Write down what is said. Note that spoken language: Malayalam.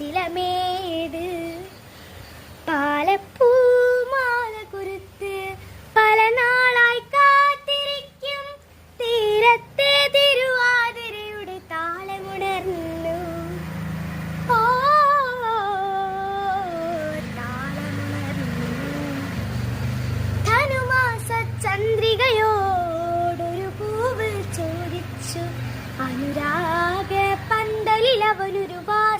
പച്ചിലമേട് പാലപ്പൂമാല കുരുത്ത് പല നാളായി കാത്തിരിക്കും തീരത്തെ തിരുവാതിരയുടെ താളമുണർന്നു. ഓ താളമുണർന്നു. ധനുമാസ ചന്ദ്രികയോടൊരു പൂവ് ചോദിച്ചു അനുരാഗ പന്തലിൽ അവനൊരുപാട്